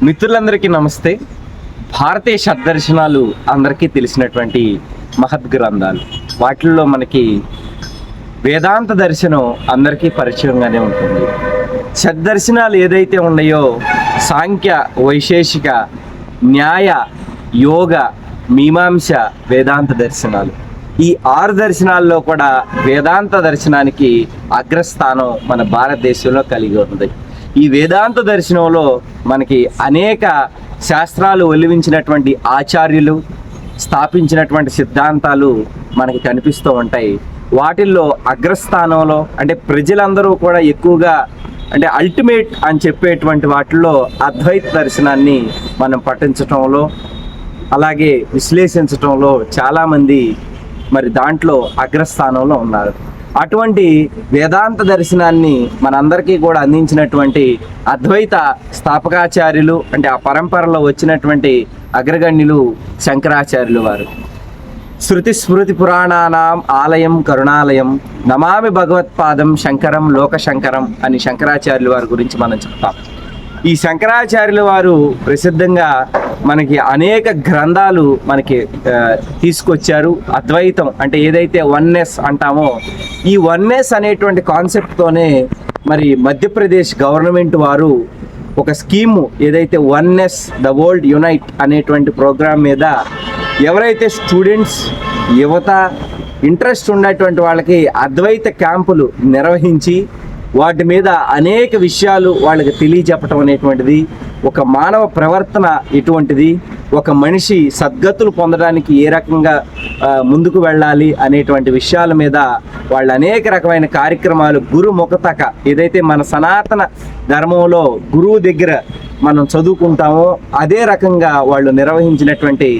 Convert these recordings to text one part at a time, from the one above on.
మిత్రులందరికీ నమస్తే. భారతీయ షడ్దర్శనాలు అందరికీ తెలిసినటువంటి మహద్ గ్రంథాలు. వాటిల్లో మనకి వేదాంత దర్శనం అందరికీ పరిచయంగానే ఉంటుంది. షడ్దర్శనాలు ఏదైతే ఉన్నాయో సాంఖ్య, వైశేషిక, న్యాయ, యోగ, మీమాంస, వేదాంత దర్శనాలు. ఈ 6 దర్శనాల్లో కూడా వేదాంత దర్శనానికి అగ్రస్థానం మన భారతదేశంలో కలిగి ఉంది. ఈ వేదాంత దర్శనంలో మనకి అనేక శాస్త్రాలు ఒలివించినటువంటి ఆచార్యులు స్థాపించినటువంటి సిద్ధాంతాలు మనకి కనిపిస్తూ ఉంటాయి. వాటిల్లో అగ్రస్థానంలో అంటే ప్రజలందరూ కూడా ఎక్కువగా అంటే అల్టిమేట్ అని చెప్పేటువంటి వాటిల్లో అద్వైత దర్శనాన్ని మనం పఠించటంలో అలాగే విశ్లేషించటంలో చాలామంది మరి దాంట్లో అగ్రస్థానంలో ఉన్నారు. అటువంటి వేదాంత దర్శనాన్ని మనందరికీ కూడా అందించినటువంటి అద్వైత స్థాపకాచార్యులు అంటే ఆ పరంపరలో వచ్చినటువంటి అగ్రగణ్యులు శంకరాచార్యులు వారు. శృతి స్మృతి పురాణానాం ఆలయం కరుణాలయం నమామి భగవత్పాదం శంకరం లోకశంకరం అని శంకరాచార్యుల వారి గురించి మనం చెప్తాం. ఈ శంకరాచార్యుల వారు ప్రసిద్ధంగా మనకి అనేక గ్రంథాలు మనకి తీసుకొచ్చారు. అద్వైతం అంటే ఏదైతే వన్నెస్ అంటామో ఈ వన్నెస్ అనేటువంటి కాన్సెప్ట్తోనే మరి మధ్యప్రదేశ్ గవర్నమెంట్ వారు ఒక స్కీము ఏదైతే వన్నెస్ ద వరల్డ్ యునైట్ అనేటువంటి ప్రోగ్రాం మీద ఎవరైతే స్టూడెంట్స్, యువత ఇంట్రెస్ట్ ఉన్నటువంటి వాళ్ళకి అద్వైత క్యాంపులు నిర్వహించి వాటి మీద అనేక విషయాలు వాళ్ళకి తెలియజెప్పటం అనేటువంటిది, ఒక మానవ ప్రవర్తన ఎటువంటిది, ఒక మనిషి సద్గతులు పొందడానికి ఏ రకంగా ముందుకు వెళ్ళాలి అనేటువంటి విషయాల మీద వాళ్ళు అనేక రకమైన కార్యక్రమాలు గురుముఖతక ఏదైతే మన సనాతన ధర్మంలో గురువు దగ్గర మనం చదువుకుంటామో అదే రకంగా వాళ్ళు నిర్వహించినటువంటి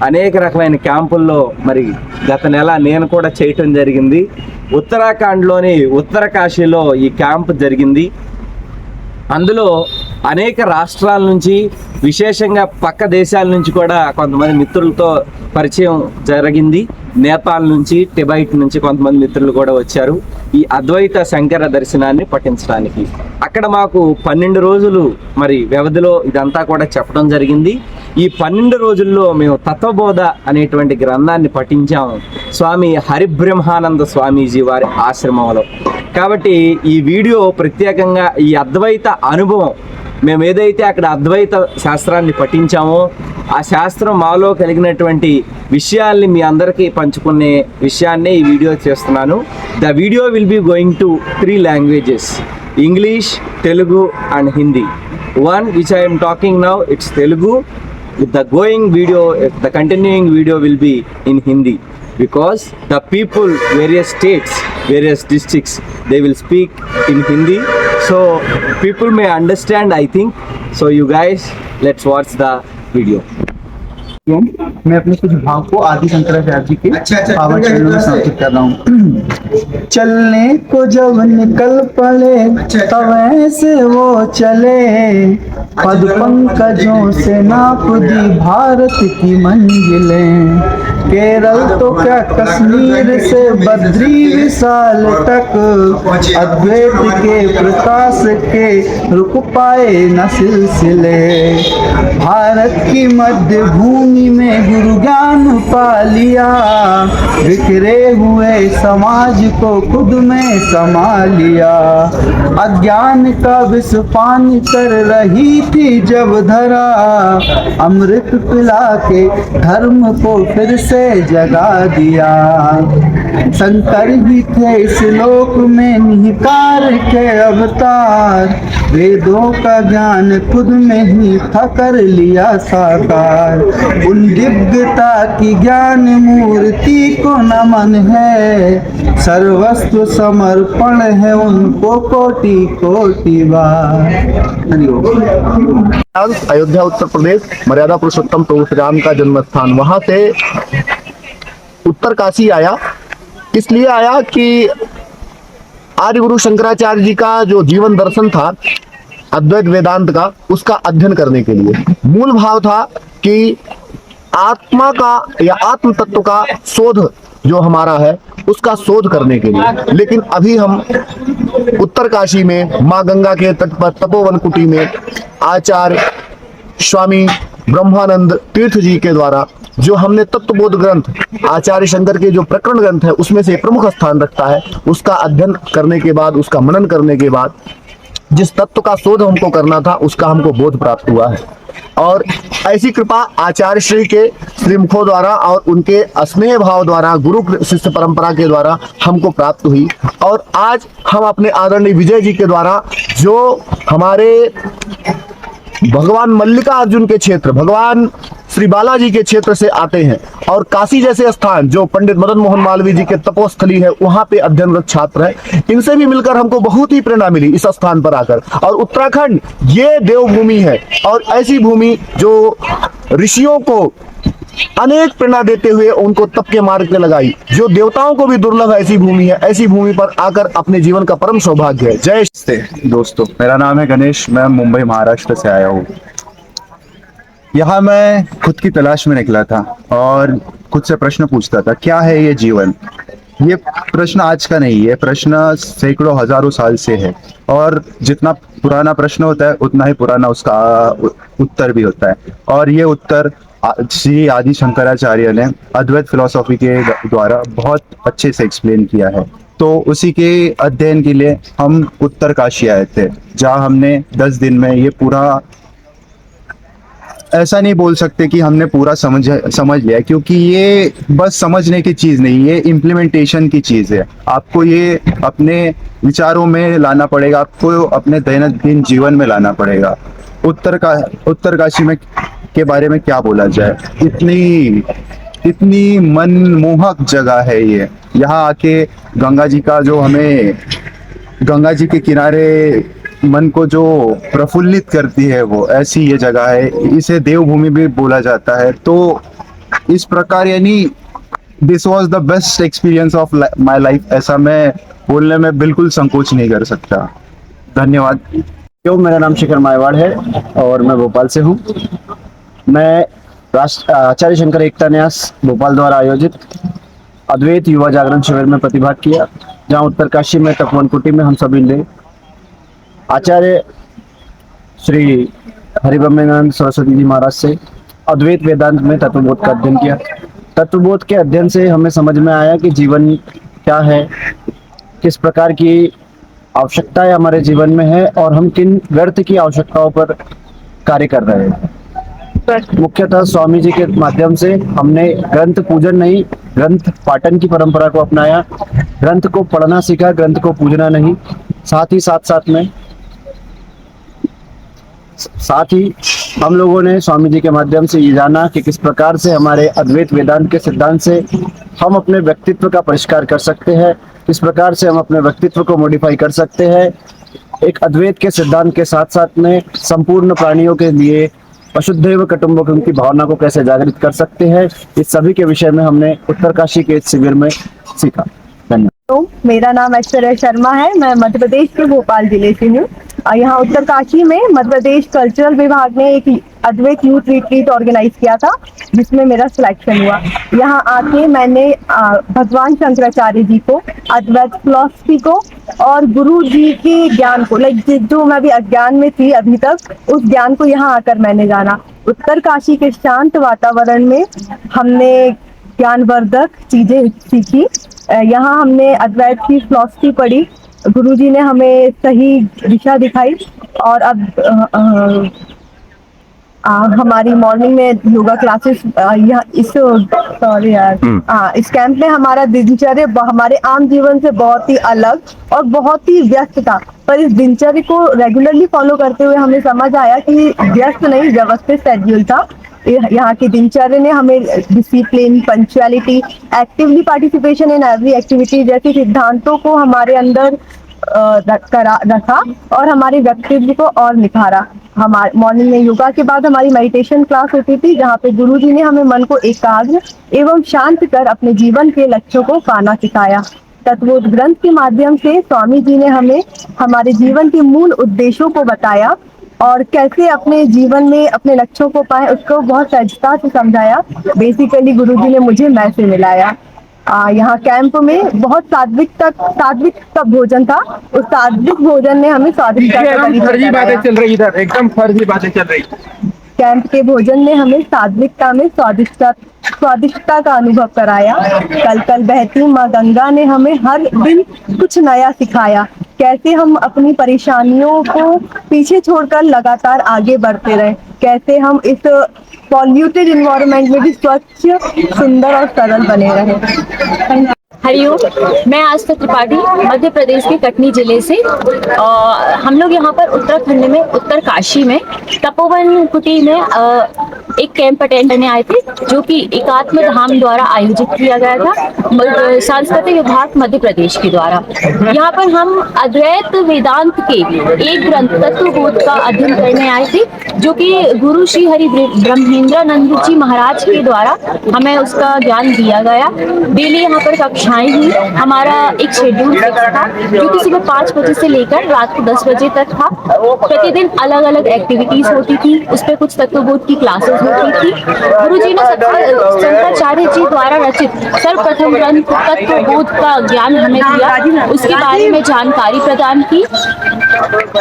అనేక రకమైన క్యాంపుల్లో మరి గత నెల నేను కూడా చేయటం జరిగింది. ఉత్తరాఖండ్లోని ఉత్తరకాశీలో ఈ క్యాంప్ జరిగింది. అందులో అనేక రాష్ట్రాల నుంచి విశేషంగా పక్క దేశాల నుంచి కూడా కొంతమంది మిత్రులతో పరిచయం జరిగింది. నేపాల్ నుంచి, టిబెట్ నుంచి కొంతమంది మిత్రులు కూడా వచ్చారు ఈ అద్వైత శంకర దర్శనాన్ని పఠించడానికి. అక్కడ మాకు 12 రోజులు మరి వ్యవధిలో ఇదంతా కూడా చెప్పడం జరిగింది. ఈ 12 రోజుల్లో మేము తత్వబోధ అనేటువంటి గ్రంథాన్ని పఠించాము స్వామి హరిబ్రహ్మానంద స్వామీజీ వారి ఆశ్రమంలో. కాబట్టి ఈ వీడియో ప్రత్యేకంగా ఈ అద్వైత అనుభవం, మేము ఏదైతే అక్కడ అద్వైత శాస్త్రాన్ని పఠించామో ఆ శాస్త్రం మాలో కలిగినటువంటి విషయాల్ని మీ అందరికీ పంచుకునే విషయాన్నే ఈ వీడియో చేస్తున్నాను. The video will be going to 3 languages, English, Telugu and Hindi. One which I am talking now, it's Telugu. The going video, the continuing video will be in Hindi because the people, various states, various districts, they will speak in Hindi, so people may understand, I think. So you guys, let's watch the video. मैं अपने कुछ भाव को आदि शंकराचार्य जी के पावन चरणों में समर्पित कर रहा हूँ। चलने को जब निकल पड़े तब ऐसे वो चले, पद पंकजों से नाप दी भारत की मंजिलें। केरल तो क्या कश्मीर से बद्री विशाल तक, अद्वैत के प्रकाश के रुक पाए न सिलसिले। भारत की मध्य भूमि में गुरु ज्ञान पा लिया, बिखरे हुए समाज को खुद में समा लिया। अज्ञान का विष पान कर रही थी जब धरा, अमृत पिला के धर्म को फिर से जगा दिया। शंकर ही थे इस लोक में निहिकार के अवतार, वेदों का ज्ञान खुद में ही था कर लिया साकार। उन दिव्यता की ज्ञान मूर्ति को नमन है, सर्वस्व समर्पण है उनको कोटि कोटि बार। अयोध्या उत्तर प्रदेश, मर्यादा पुरुषोत्तम प्रभु श्री राम का जन्म स्थान। वहां से उत्तर काशी आया, इसलिए आया कि आर्य गुरु शंकराचार्य जी का जो जीवन दर्शन था अद्वैत वेदांत का, उसका अध्ययन करने के लिए। मूल भाव था कि आत्मा का या आत्म तत्व का शोध जो हमारा है उसका शोध करने के लिए। लेकिन अभी हम उत्तर काशी में माँ गंगा के तट पर तपोवन कुटी में आचार्य स्वामी ब्रह्मानंद तीर्थ जी के द्वारा जो हमने तत्वबोध ग्रंथ आचार्य शंकर के जो प्रकरण ग्रंथ है उसमें से प्रमुख स्थान रखता है, उसका अध्ययन करने के बाद, उसका मनन करने के बाद जिस तत्व का शोध हमको करना था उसका हमको बोध प्राप्त हुआ है। और ऐसी कृपा आचार्य श्री के श्रीमुखों द्वारा और उनके स्नेह भाव द्वारा, गुरु शिष्य परंपरा के द्वारा हमको प्राप्त हुई। और आज हम अपने आदरणीय विजय जी के द्वारा जो हमारे भगवान मल्लिकार्जुन के क्षेत्र, भगवान श्री बालाजी के क्षेत्र से आते हैं और काशी जैसे स्थान जो पंडित मदन मोहन मालवीय जी के तपोस्थली है वहां पे अध्ययनरत छात्र हैं, इनसे भी मिलकर हमको बहुत ही प्रेरणा मिली इस स्थान पर आकर। और उत्तराखंड ये देवभूमि है और ऐसी भूमि जो ऋषियों को अनेक प्रेरणा देते हुए उनको तप के मार्ग पे लगाई, जो देवताओं को भी दुर्लभ ऐसी भूमि है। ऐसी भूमि पर आकर अपने जीवन का परम सौभाग्य है। जय नमस्ते दोस्तों, मेरा नाम है गणेश, मैं मुंबई महाराष्ट्र से आया हूँ। यहाँ मैं खुद की तलाश में निकला था और खुद से प्रश्न पूछता था, क्या है ये जीवन। ये प्रश्न आज का नहीं है, प्रश्न सैकड़ों हजारों साल से है और जितना पुराना प्रश्न होता है उतना ही पुराना उसका उत्तर भी होता है। और ये उत्तर श्री आदि शंकराचार्य ने अद्वैत फिलॉसफी के द्वारा बहुत अच्छे से एक्सप्लेन किया है। तो उसी के अध्ययन के लिए हम उत्तरकाशी आए थे, जहाँ हमने 10 दिन में ये पूरा, ऐसा नहीं बोल सकते कि हमने पूरा समझ लिया, क्योंकि ये बस समझने की चीज नहीं, ये इम्प्लीमेंटेशन की चीज है। आपको ये अपने विचारों में लाना पड़ेगा, आपको अपने दैनंदिन जीवन में लाना पड़ेगा। उत्तरकाशी में के बारे में क्या बोला जाए, इतनी मनमोहक जगह है ये। यहाँ आके गंगा जी का जो हमें, गंगा जी के किनारे मन को जो प्रफुल्लित करती है वो ऐसी ये जगह है। इसे देवभूमि भी बोला जाता है। तो इस प्रकार यानी this was the best experience of my life, ऐसा मैं बोलने में बिल्कुल संकोच नहीं कर सकता। धन्यवाद। मेरा नाम शिखर मायवाड़ है और मैं भोपाल से हूँ। मैं आचार्य शंकर एकता न्यास भोपाल द्वारा आयोजित अद्वैत युवा जागरण शिविर में प्रतिभाग किया, जहाँ उत्तरकाशी में तपोवन कुटी में हम सभी ने आचार्य श्री हरिब्रह्मानंद सरस्वती जी महाराज से अद्वैत वेदांत में तत्वबोध का अध्ययन किया। तत्वबोध के अध्ययन से हमें समझ में आया कि जीवन क्या है, किस प्रकार की आवश्यकताएं हमारे जीवन में है और हम किन व्यर्थ की आवश्यकताओं पर कार्य कर रहे हैं। मुख्यतः स्वामी जी के माध्यम से हमने ग्रंथ पूजन नहीं, ग्रंथ पाठन की परंपरा को अपनाया। ग्रंथ को पढ़ना सीखा, ग्रंथ को पूजना नहीं। साथ ही हम लोगों ने स्वामी जी के माध्यम से ये जाना कि किस प्रकार से हमारे अद्वैत वेदांत के सिद्धांत से हम अपने व्यक्तित्व का परिष्कार कर सकते हैं, किस प्रकार से हम अपने व्यक्तित्व को मॉडिफाई कर सकते हैं। एक अद्वैत के सिद्धांत के साथ साथ में संपूर्ण प्राणियों के लिए वसुधैव कुटुंबकम की भावना को कैसे जागृत कर सकते हैं, इस सभी के विषय में हमने उत्तरकाशी के इस शिविर में सीखा। धन्यवाद। तो मेरा नाम ऐश्वर्या शर्मा है, मैं मध्य प्रदेश के भोपाल जिले से हूँ। यहाँ उत्तरकाशी में मध्य प्रदेश कल्चरल विभाग ने एक अद्वैत यूथ रिट्रीट ऑर्गेनाइज किया था, जिसमें मेरा सिलेक्शन हुआ। यहाँ आके मैंने भगवान शंकराचार्य जी को, अद्वैत फिलॉसफी को और गुरु जी के ज्ञान को, जो मैं भी अज्ञान में थी अभी तक, उस ज्ञान को यहाँ आकर मैंने जाना। उत्तरकाशी के शांत वातावरण में हमने ज्ञानवर्धक चीजें सीखी। यहाँ हमने अद्वैत की फिलॉसफी पढ़ी, गुरुजी ने हमें सही दिशा दिखाई। और अब हमारी मॉर्निंग में योगा क्लासेस यहाँ इस कैंप में हमारा दिनचर्या हमारे आम जीवन से बहुत ही अलग और बहुत ही व्यस्त था, पर इस दिनचर्या को रेगुलरली फॉलो करते हुए हमें समझ आया कि व्यस्त नहीं, व्यवस्थित शेड्यूल था। यहाँ की दिनचर्या ने हमें discipline, punctuality, actively participation in every activity जैसे सिद्धांतों को हमारे अंदर रखा और हमारे व्यक्तित्व को और निखारा। हमारे मॉर्निंग में योगा के बाद हमारी मेडिटेशन क्लास होती थी, जहाँ पे गुरुजी ने हमें मन को एकाग्र एवं शांत कर अपने जीवन के लक्ष्यों को पाना सिखाया। तत्वबोध ग्रंथ के माध्यम से स्वामी जी ने हमें हमारे जीवन के मूल उद्देश्यों को बताया और कैसे अपने जीवन में अपने लक्ष्यों को पाए, उसको बहुत सहजता से समझाया। बेसिकली गुरुजी ने मुझे मैं से मिलाया। यहाँ कैंप में बहुत सात्विक भोजन था। उस सात्विक भोजन ने हमें स्वादिष्ट फर्जी बातें चल रही इधर, एकदम फर्जी बातें चल रही। कैंप के भोजन ने हमें सात्विकता में स्वादिष्टता का अनुभव कराया। कल कल बहती माँ गंगा ने हमें हर दिन कुछ नया सिखाया। कैसे हम अपनी परेशानियों को पीछे छोड़कर लगातार आगे बढ़ते रहें, कैसे हम इस पॉल्यूटेड इन्वायरमेंट में भी स्वच्छ, सुंदर और सरल बने रहें। हरिओम, मैं आस्था त्रिपाठी मध्य प्रदेश के कटनी जिले से। हम लोग यहाँ पर उत्तराखंड में उत्तरकाशी में तपोवन कुटी में एक कैंप अटेंड करने आए थे, जो कि एकात्म धाम द्वारा आयोजित किया गया था, सांस्कृतिक विभाग मध्य प्रदेश के द्वारा। यहाँ पर हम अद्वैत वेदांत के एक ग्रंथ तत्वबोध का अध्ययन करने आए थे, जो कि गुरु श्री हरि ब्रह्मेंद्रानंद जी महाराज के द्वारा हमें उसका ज्ञान दिया गया। डेली यहाँ पर कक्षाएं हुई। हमारा एक शेड्यूल फिक्स था, जो कि सुबह 5 बजे से लेकर रात को 10 बजे तक था। प्रतिदिन अलग अलग एक्टिविटीज होती थी, उस पर कुछ तत्वबोध की क्लासेस होती थी। गुरुजी ने शंकराचार्य जी द्वारा रचित सर्वप्रथम ग्रंथ तत्वबोध का ज्ञान हमें दिया, उसके बारे में जानकारी प्रदान की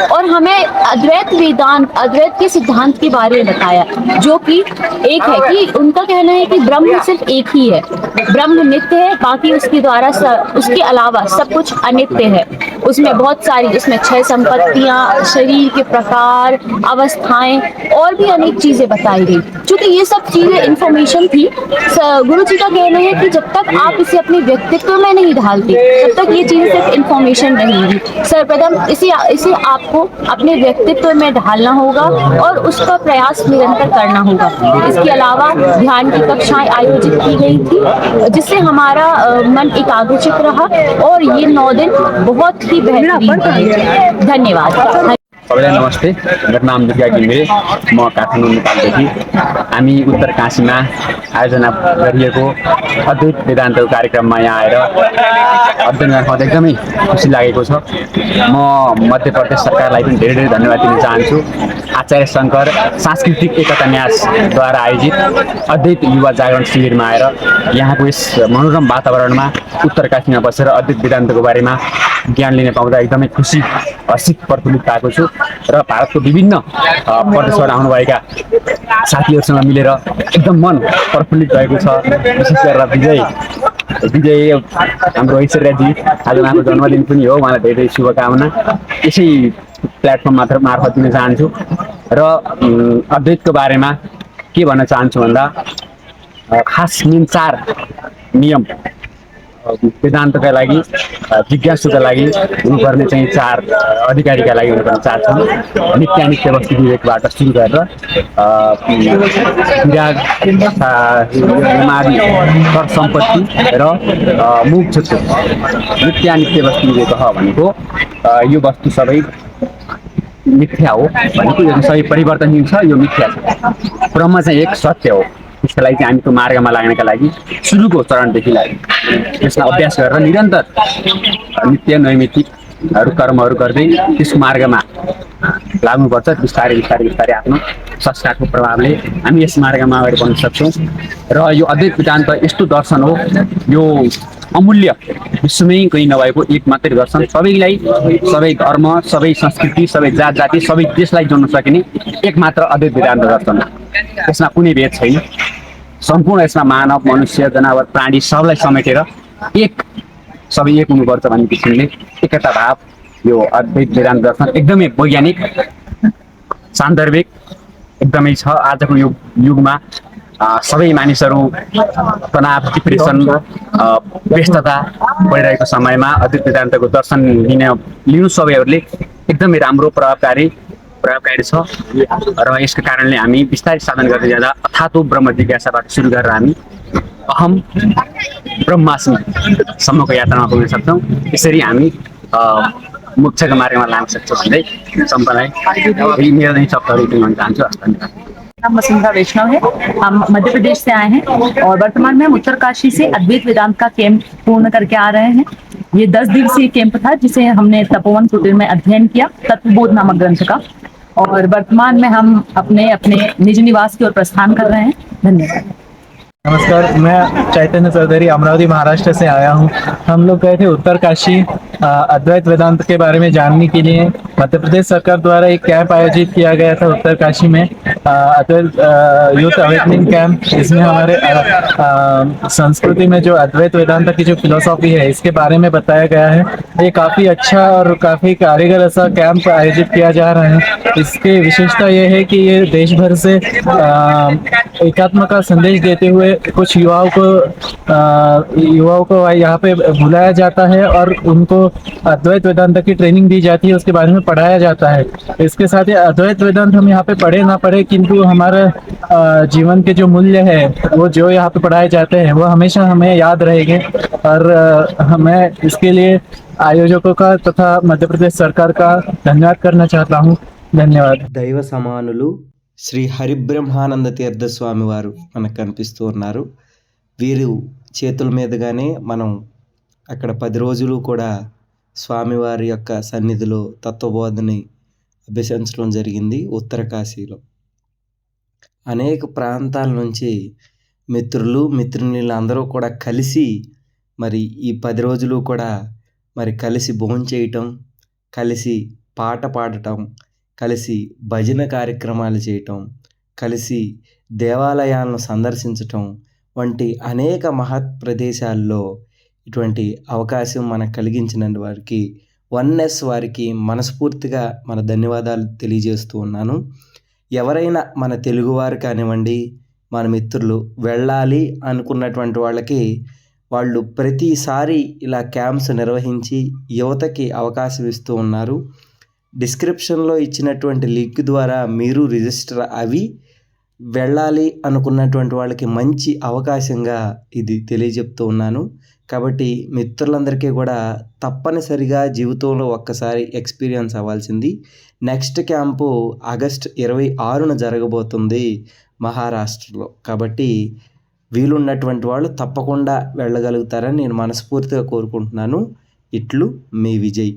और हमें अद्वैत वेदांत, अद्वैत के सिद्धांत के बारे में बताया, जो कि एक है कि उनका कहना है कि ब्रह्म सिर्फ एक ही है, ब्रह्म नित्य है, बाकी उसके द्वारा उसके अलावा सब कुछ अनित्य है। उसमें बहुत सारी, उसमें 6 संपत्तियां, शरीर के प्रकार, अवस्थाएं और भी अनेक चीजें बताई गई। क्योंकि ये सब चीजें इंफॉर्मेशन थी, गुरु जी का कहना है कि जब तक आप इसे अपने व्यक्तित्व में नहीं ढालते, तब तक ये चीजें सिर्फ इंफॉर्मेशन रहेंगी। सर्वप्रथम इसे आपको अपने व्यक्तित्व में ढालना होगा और उसका प्रयास निरंतर करना होगा। इसके अलावा ध्यान की कक्षाएं आयोजित की गई थी, जिससे हमारा मन एकाग्रचित रहा और ये 9 दिन बहुत ही बेहतरीन रहे। धन्यवाद। सबैलाई नमस्ते, मेरो नाम दुर्गा घिमिरे, म काठमाडौँ नेपालदेखि। हामी उत्तरकाशीमा आयोजना गरिएको अद्वैत वेदान्तको कार्यक्रममा यहाँ आएर अध्ययन गर्न एकदमै खुसी लागेको छ। म मध्य प्रदेश सरकारलाई पनि धेरै धेरै धन्यवाद दिन चाहन्छु। आचार्य शङ्कर सांस्कृतिक एकता न्यासद्वारा आयोजित अद्वैत युवा जागरण शिविरमा आएर यहाँको यस मनोरम वातावरणमा उत्तरकाशीमा बसेर अद्वैत वेदान्तको बारेमा ज्ञान लिन पाउँदा एकदमै खुसी, हर्षित, प्रफुल्लित भएको छु र भारतको विभिन्न प्रदेशबाट आउनुभएका साथीहरूसँग मिलेर एकदम मन प्रफुल्लित भएको छ। विशेष गरेर विजय हाम्रो ऐश्वर्याजी, आज उहाँको जन्मदिन पनि हो, उहाँलाई धेरै धेरै शुभकामना यसै प्लेटफर्म मार्फत दिन चाहन्छु। र अद्वैतको बारेमा के भन्न चाहन्छु भन्दा खास मेन 4 नियम वेदान्तका लागि, जिज्ञासुका लागि हुनुपर्ने चाहिँ 4 अधिकारीका लागि हुनुपर्ने 4 छन्। नित्यानित्य वस्तु विवेकबाट सुरु गरेर विराग, यमादि, कर सम्पत्ति र मोक्ष। नित्यानित्य वस्तु विवेक भनेको यो वस्तु सबै मिथ्या हो भनेको, यो सबै परिवर्तनशील छ, यो मिथ्या छ। ब्रह्म चाहिँ एक सत्य हो। त्यसको लागि चाहिँ हामी त्यो मार्गमा लाग्नका लागि सुरुको चरणदेखि त्यसमा अभ्यास गरेर निरन्तर नित्य नैमित्तिक कर्महरू गर्दै त्यस मार्गमा लाग्नुपर्छ। बिस्तारै बिस्तारै बिस्तारै आफ्नो संस्कारको प्रभावले हामी यस मार्गमा अगाडि बढ्न सक्छौँ। र यो अद्वैत वेदान्त यस्तो दर्शन हो, यो अमूल्य, विश्वमै कहीँ नभएको एक मात्रै दर्शन, सबैलाई, सबै धर्म, सबै संस्कृति, सबै जात जाति, सबै देशलाई जोड्न सकिने एकमात्र अद्वैत वेदान्त दर्शन हो। यसमा कुनै भेद छैन। सम्पूर्ण यसमा मानव, मनुष्य, जनावर, प्राणी सबलाई समेटेर सबै एक हुनुपर्छ भन्ने किसिमले एकता भाव यो अद्वैत वेदान्त दर्शन एकदमै वैज्ञानिक, सान्दर्भिक एकदमै छ। आजको युगमा सबै मानिसहरू तनाव, डिप्रेसन, व्यस्तता बढिरहेको समयमा अद्वैत वेदान्तको दर्शन लिनु सबैहरूले एकदमै राम्रो, प्रभावकारी छ। र यसको कारणले हामी बिस्तारै साधन गर्दै जाँदा अथातो ब्रह्म जिज्ञासाबाट सुरु गरेर हामी अहम ब्रह्मास्मिसम्मको यात्रामा पुग्न सक्छौँ। यसरी हामी मोक्षको मार्गमा लाग्न सक्छौँ भन्दै सम्पूर्णलाई मेरो नै शब्दहरू भन्न चाहन्छु। धन्यवाद। नाम वसुंधरा वैष्णव है। हम मध्य प्रदेश से आए हैं और वर्तमान में हम उत्तरकाशी से अद्वैत वेदांत का कैंप पूर्ण करके आ रहे हैं। ये 10 दिवसीय कैंप था, जिसे हमने तपोवन कुटीर में अध्ययन किया, तत्वबोध नामक ग्रंथ का। और वर्तमान में हम अपने निज निवास की ओर प्रस्थान कर रहे हैं। धन्यवाद। नमस्कार, मैं चैतन्य चौधरी अमरावती महाराष्ट्र से आया हूँ। हम लोग गए थे उत्तरकाशी अद्वैत वेदांत के बारे में जानने के लिए। मध्य प्रदेश सरकार द्वारा एक कैंप आयोजित किया गया था उत्तरकाशी में, अद्वैत यूथ अवेकनिंग कैंप, जिसमें हमारे संस्कृति में जो अद्वैत वेदांत की जो फिलोसॉफी है इसके बारे में बताया गया है। ये काफ़ी अच्छा और काफ़ी कारीगर ऐसा कैंप आयोजित किया जा रहा है। इसकी विशेषता ये है कि ये देश भर से एकात्म का संदेश देते हुए कुछ युवाओं को यहाँ पे बुलाया जाता है और उनको अद्वैत वेदांत की ट्रेनिंग दी जाती है, उसके बारे में पढ़ाया जाता है। इसके साथ ही अद्वैत वेदांत हम यहाँ पे पढ़े ना पढ़े, किंतु हमारे जीवन के जो मूल्य है वो जो यहाँ पे पढ़ाए जाते हैं वो हमेशा हमें याद रहेंगे। और मैं इसके लिए आयोजकों का तथा मध्य प्रदेश सरकार का धन्यवाद करना चाहता हूँ। धन्यवाद। దైవ సమానులు శ్రీ హరిబ్రహ్మానంద తీర్థ స్వామి వారు మనకు కనిపిస్తూ ఉన్నారు. వీరు చేతుల మీదుగానే మనం అక్కడ 10 రోజులు కూడా స్వామివారి యొక్క సన్నిధిలో తత్వబోధని అభ్యసించడం జరిగింది ఉత్తరకాశీలో. అనేక ప్రాంతాల నుంచి మిత్రులు మిత్రునిలు అందరూ కూడా కలిసి మరి ఈ 10 రోజులు కూడా మరి కలిసి భోంచేయటం, కలిసి పాట పాడటం, కలిసి భజన కార్యక్రమాలు చేయటం, కలిసి దేవాలయాలను సందర్శించటం వంటి అనేక మహత్ ప్రదేశాల్లో ఇటువంటి అవకాశం మనకు కలిగించిన వారికి వన్నెస్ వారికి మనస్ఫూర్తిగా మన ధన్యవాదాలు తెలియజేస్తూ ఉన్నాను. ఎవరైనా మన తెలుగువారు కానివ్వండి, మన మిత్రులు వెళ్ళాలి అనుకున్నటువంటి వాళ్ళకి వాళ్ళు ప్రతిసారి ఇలా క్యాంప్స్ నిర్వహించి యువతకి అవకాశం ఇస్తూ ఉన్నారు. డిస్క్రిప్షన్లో ఇచ్చినటువంటి లింక్ ద్వారా మీరు రిజిస్టర్ అవి వెళ్ళాలి అనుకున్నటువంటి వాళ్ళకి మంచి అవకాశంగా ఇది తెలియజెప్తూ ఉన్నాను. కాబట్టి మిత్రులందరికీ కూడా తప్పనిసరిగా జీవితంలో ఒక్కసారి ఎక్స్పీరియన్స్ అవ్వాల్సింది. నెక్స్ట్ క్యాంపు ఆగస్ట్ 26న జరగబోతుంది మహారాష్ట్రలో. కాబట్టి వీలున్నటువంటి వాళ్ళు తప్పకుండా వెళ్ళగలుగుతారని నేను మనస్ఫూర్తిగా కోరుకుంటున్నాను. ఇట్లు మీ విజయ్.